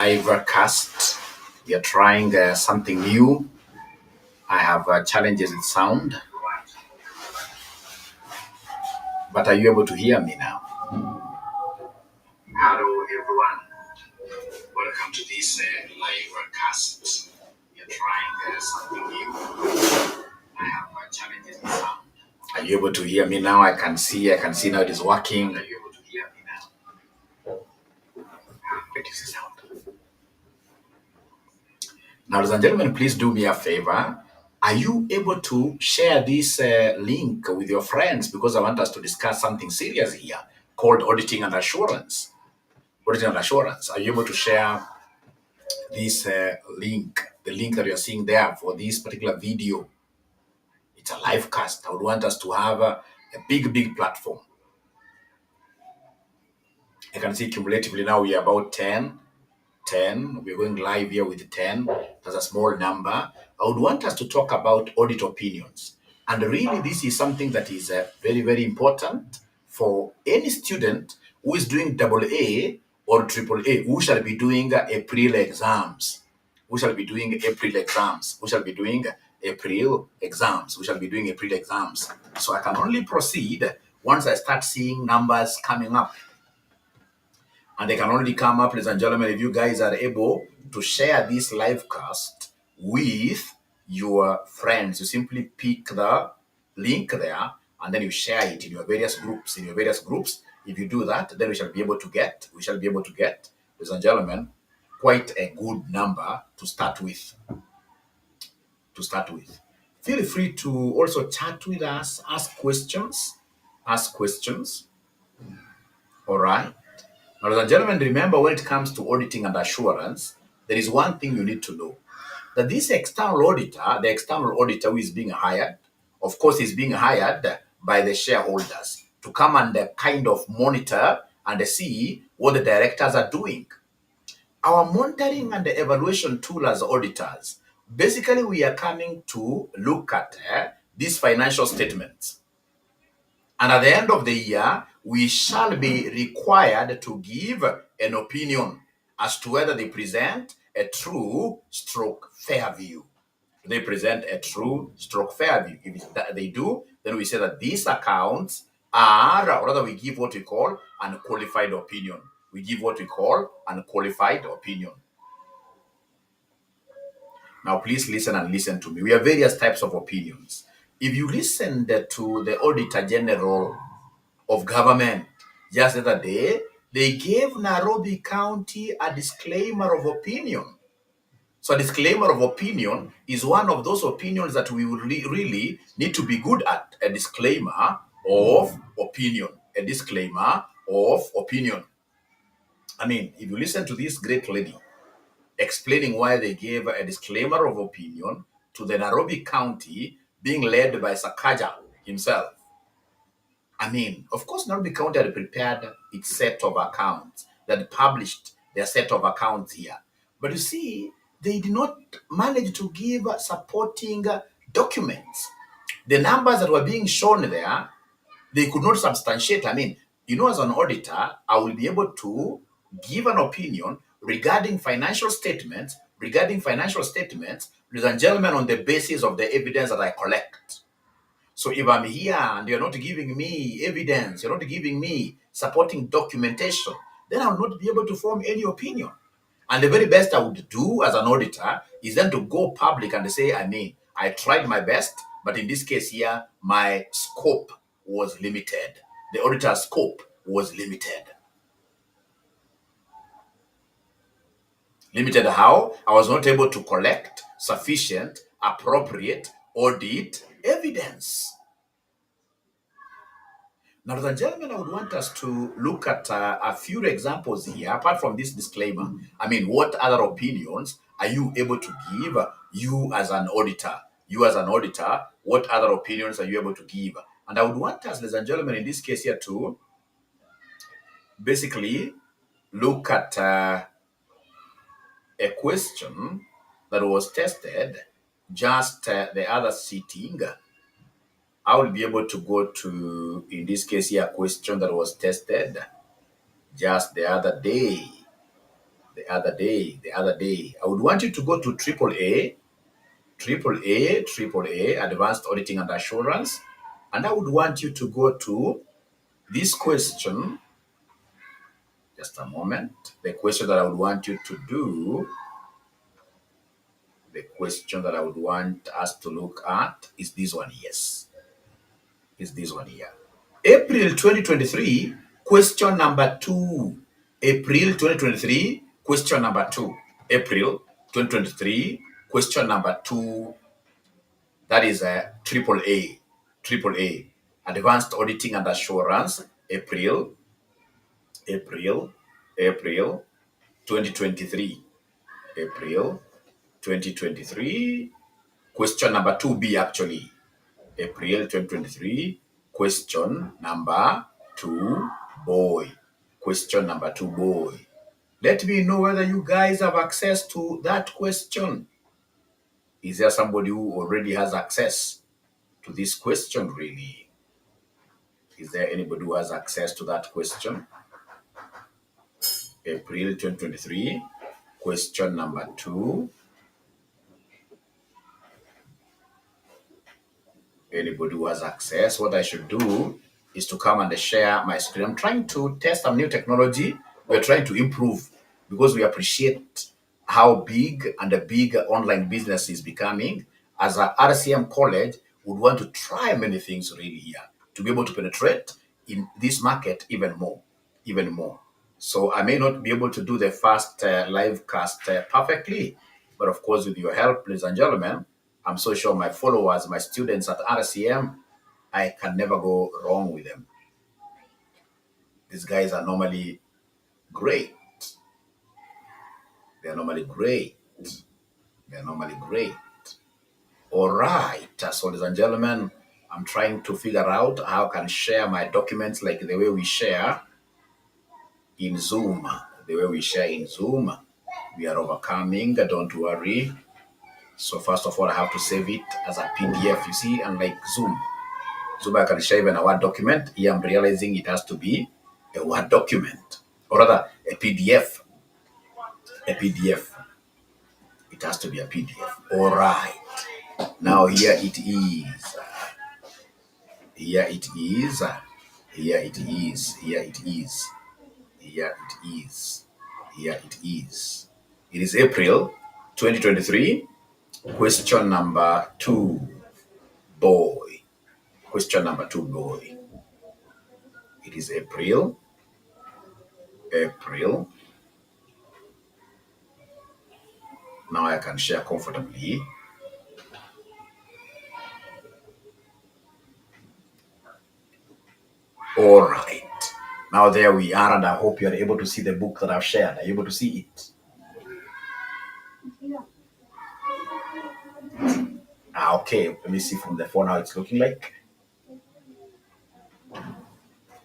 Live cast. We are trying something new. I have challenges with sound, but are you able to hear me now? Hello, everyone. Welcome to this live cast. We are trying something new. I have challenges with sound. Are you able to hear me now? I can see. Now it is working. Are you able to hear me now? Wait, is the sound? Now, ladies and gentlemen, please do me a favor. Are you able to share this link with your friends? Because I want us to discuss something serious here called auditing and assurance. Auditing and assurance. Are you able to share this link, the link that you're seeing there for this particular video? It's a live cast. I would want us to have a big platform. I can see cumulatively now we are about 10. We're going live here with 10. That's a small number. I would want us to talk about audit opinions. And really, this is something that is very important for any student who is doing AA or AAA, who shall be doing April exams. We shall be doing April exams. So I can only proceed once I start seeing numbers coming up. And they can only come up, ladies and gentlemen, if you guys are able to share this live cast with your friends. You simply pick the link there and then you share it in your various groups. If you do that, then we shall be able to get, ladies and gentlemen, quite a good number to start with. Feel free to also chat with us, ask questions. All right. Now, ladies and gentlemen, remember when it comes to auditing and assurance, there is one thing you need to know. That this external auditor, the external auditor who is being hired, of course, is being hired by the shareholders to come and kind of monitor and see what the directors are doing. Our monitoring and the evaluation tool as auditors, basically we are coming to look at these financial statements. And at the end of the year, we shall be required to give an opinion as to whether they present a true stroke fair view. They present a true stroke fair view. If they do, then we say that these accounts are, or rather we give what we call unqualified opinion. Now, please listen and listen to me. We have various types of opinions. If you listen to the Auditor General of Government just the other day, they gave Nairobi County a disclaimer of opinion. So a disclaimer of opinion is one of those opinions that we would really need to be good at. A disclaimer of opinion. I mean, if you listen to this great lady explaining why they gave a disclaimer of opinion to the Nairobi County being led by Sakaja himself. I mean, of course, Nairobi County had prepared its set of accounts, that published their set of accounts here. But you see, they did not manage to give supporting documents. The numbers that were being shown there, they could not substantiate. I mean, as an auditor, I will be able to give an opinion regarding financial statements, ladies and gentlemen, on the basis of the evidence that I collect. So if I'm here and you're not giving me evidence, you're not giving me supporting documentation, then I'll not be able to form any opinion. And the very best I would do as an auditor is then to go public and say, I tried my best, but in this case here, my scope was limited. The auditor's scope was limited. Limited how? I was not able to collect sufficient, appropriate audit evidence. Now, ladies and gentlemen, I would want us to look at a few examples here, apart from this disclaimer. I mean, what other opinions are you able to give, you as an auditor? What other opinions are you able to give? And I would want us, ladies and gentlemen, in this case here to basically look at a question that was tested just the other sitting. I will be able to go to, in this case here, a question that was tested just the other day. the other day. I would want you to go to triple A, Advanced Auditing and Assurance. And I would want you to go to this question. Just a moment. The question that I would want you to do, the question that I would want us to look at is this one. Yes, is this one here. April 2023, question number 2. April 2023, question number 2. April 2023, question number 2. That is a triple A, Advanced Auditing and Assurance, April 2023. April 2023, question number 2B actually. April 2023, question number 2, boy. Question number 2, boy. Let me know whether you guys have access to that question. Is there somebody who already has access to this question, really? Is there anybody who has access to that question? April 2023, question number 2. Anybody who has access, what I should do is to come and share my screen. I'm trying to test some new technology. We're trying to improve because we appreciate how big and a big online business is becoming. As a RCM College, would want to try many things really here to be able to penetrate in this market even more. So I may not be able to do the first live cast perfectly, but of course, with your help, ladies and gentlemen, I'm so sure my followers, my students at RCM, I can never go wrong with them. These guys are normally great. They're normally great. All right, so ladies and gentlemen, I'm trying to figure out how I can share my documents like the way we share in Zoom. We are overcoming, don't worry. So first of all, I have to save it as a PDF, you see, unlike Zoom. Zoom, I can share even a Word document. Here I'm realizing it has to be a Word document, or rather a PDF. It has to be a PDF. All right. Now here it is. It is April 2023. Question number 2, boy. Question number 2, boy. It is April. Now I can share comfortably. All right. Now there we are, and I hope you are able to see the book that I've shared. Are you able to see it? Yeah. Okay. Let me see from the phone how it's looking like.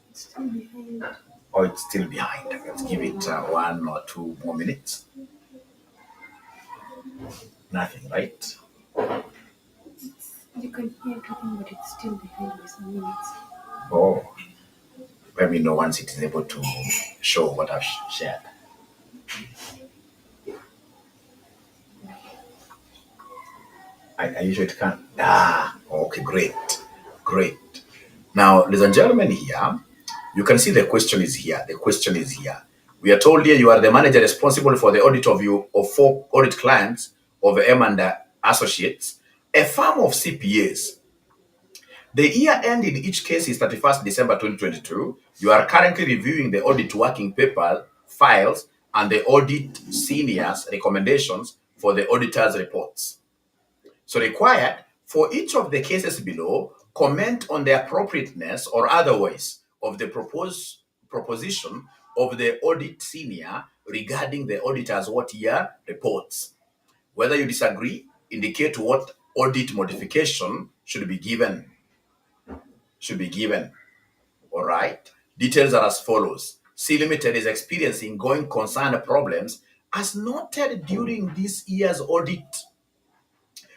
It's still behind. Oh, it's still behind. Let's give it 1 or 2 more minutes. Nothing, right? You can hear talking, but it's still behind by some minutes. Oh. Let me know once it is able to show what I've shared. Are you sure it can? Okay, great. Now, ladies and gentlemen, here, you can see the question is here. We are told here you are the manager responsible for the audit of 4 audit clients of M and Associates, a firm of CPAs. The year end in each case is 31st December 2022. You are currently reviewing the audit working paper files and the audit seniors' recommendations for the auditor's reports. So required for each of the cases below, comment on the appropriateness or otherwise of the proposition of the audit senior regarding the auditor's what year reports. Whether you disagree, indicate what audit modification should be given. All right. Details are as follows. C Limited is experiencing going concern problems as noted during this year's audit.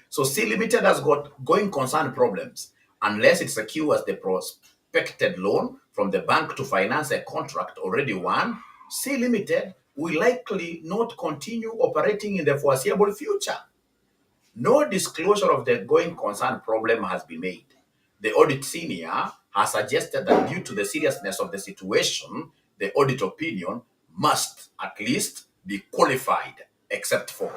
So C Limited has got going concern problems unless it secures the prospected loan from the bank to finance a contract already won. C Limited will likely not continue operating in the foreseeable future. No disclosure of the going concern problem has been made. The audit senior has suggested that due to the seriousness of the situation, the audit opinion must at least be qualified, except for.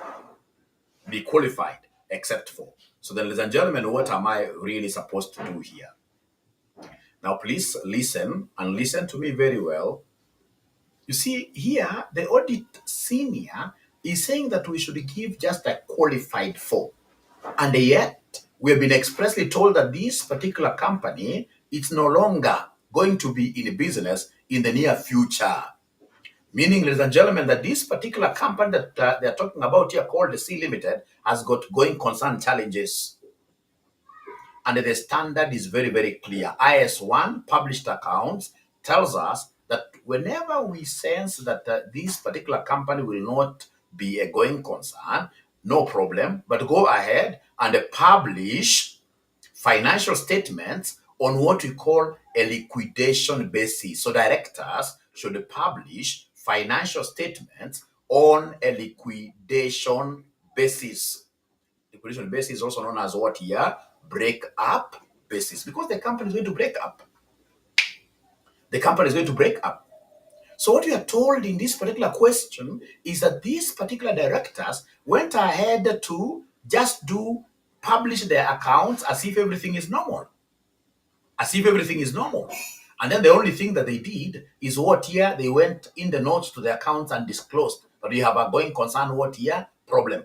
Be qualified, except for. So then, ladies and gentlemen, what am I really supposed to do here? Now, please listen and listen to me very well. You see, here, the audit senior is saying that we should give just a qualified for. And yet, we have been expressly told that this particular company is no longer going to be in business in the near future. Meaning, ladies and gentlemen, that this particular company that they're talking about here, called the C Limited, has got going concern challenges. And the standard is very, very clear. IS1 published accounts tells us that whenever we sense that this particular company will not be a going concern, no problem, but go ahead and publish financial statements on what we call a liquidation basis. So directors should publish financial statements on a liquidation basis. Liquidation basis is also known as what here? Break up basis. Because the company is going to break up. The company is going to break up. So what we are told in this particular question is that these particular directors went ahead to just publish their accounts as if everything is normal. As if everything is normal. And then the only thing that they did is what here? They went in the notes to the accounts and disclosed that we have a going concern what here? Problem.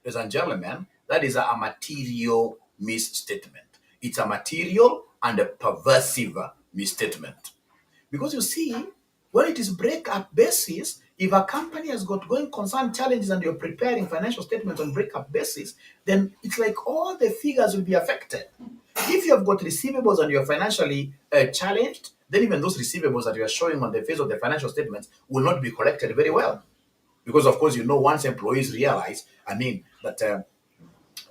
Ladies and gentlemen, that is a material misstatement. It's a material and a perversive misstatement. Because you see, when it is breakup basis, if a company has got going concern challenges and you're preparing financial statements on breakup basis, then it's like all the figures will be affected. If you have got receivables and you're financially challenged, then even those receivables that you are showing on the face of the financial statements will not be collected very well. Because, of course, once employees realize, that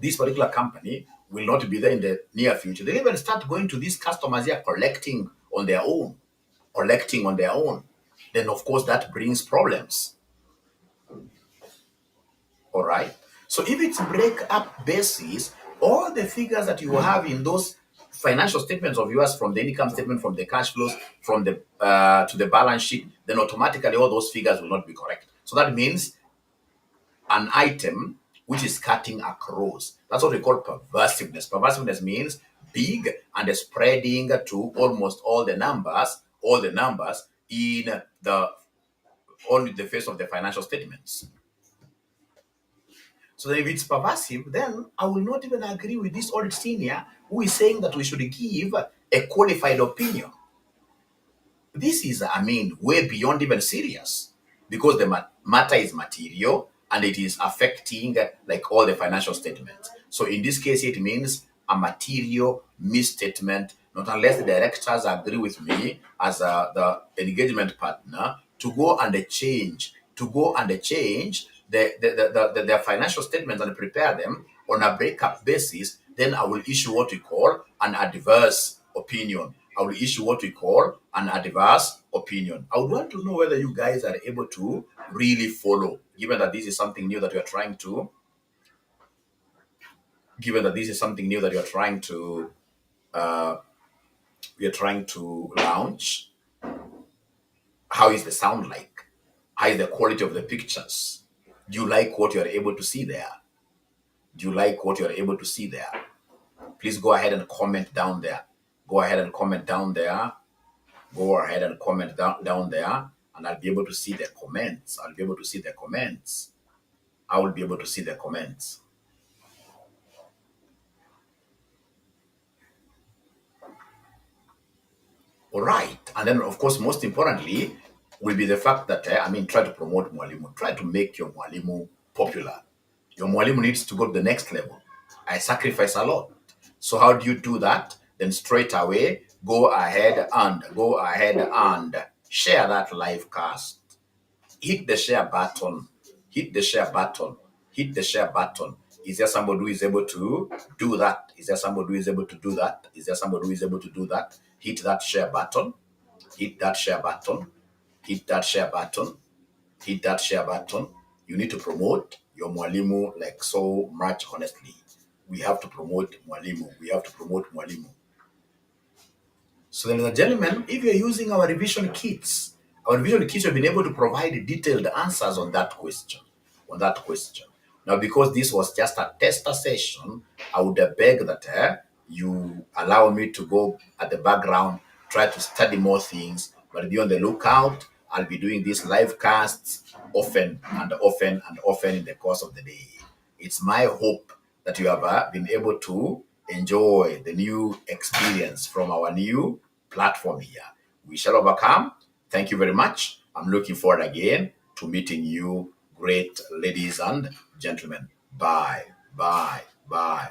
this particular company will not be there in the near future, they even start going to these customers here collecting on their own. Then, of course, that brings problems. All right? So if it's break-up basis, all the figures that you have in those financial statements of yours, from the income statement, from the cash flows, from the to the balance sheet, then automatically all those figures will not be correct. So that means an item which is cutting across. That's what we call perversiveness. Perversiveness means big and spreading to almost all the numbers in only the face of the financial statements. So if it's perversive, then I will not even agree with this audit senior who is saying that we should give a qualified opinion. This is, way beyond even serious, because the matter is material and it is affecting like all the financial statements. So in this case, it means a material misstatement, not unless the directors agree with me as the engagement partner to go and change their financial statements and prepare them on a breakup basis. Then I will issue what we call an adverse opinion. I will issue what we call an adverse opinion. I would want to know whether you guys are able to really follow, given that this is something new that we are trying to, launch. How is the sound like? How is the quality of the pictures? Do you like what you are able to see there? Please go ahead and comment down there. And I'll be able to see the comments. I will be able to see the comments. All right. And then, of course, most importantly, will be the fact that, try to promote Mwalimu. Try to make your Mwalimu popular. Your Mwalimu needs to go to the next level. I sacrifice a lot. So how do you do that? Then straight away, go ahead and share that live cast. Hit the share button. Is there somebody who is able to do that? Hit that share button. hit that share button. You need to promote your Mwalimu like so much honestly. We have to promote Mwalimu. We have to promote Mwalimu. So, ladies and gentlemen, if you're using our revision kits have been able to provide detailed answers on that question. Now, because this was just a tester session, I would beg that you allow me to go at the background, try to study more things, but be on the lookout. I'll be doing these live casts often and often and often in the course of the day. It's my hope that you have been able to enjoy the new experience from our new platform here. We shall overcome. Thank you very much. I'm looking forward again to meeting you, great ladies and gentlemen. Bye, bye, bye.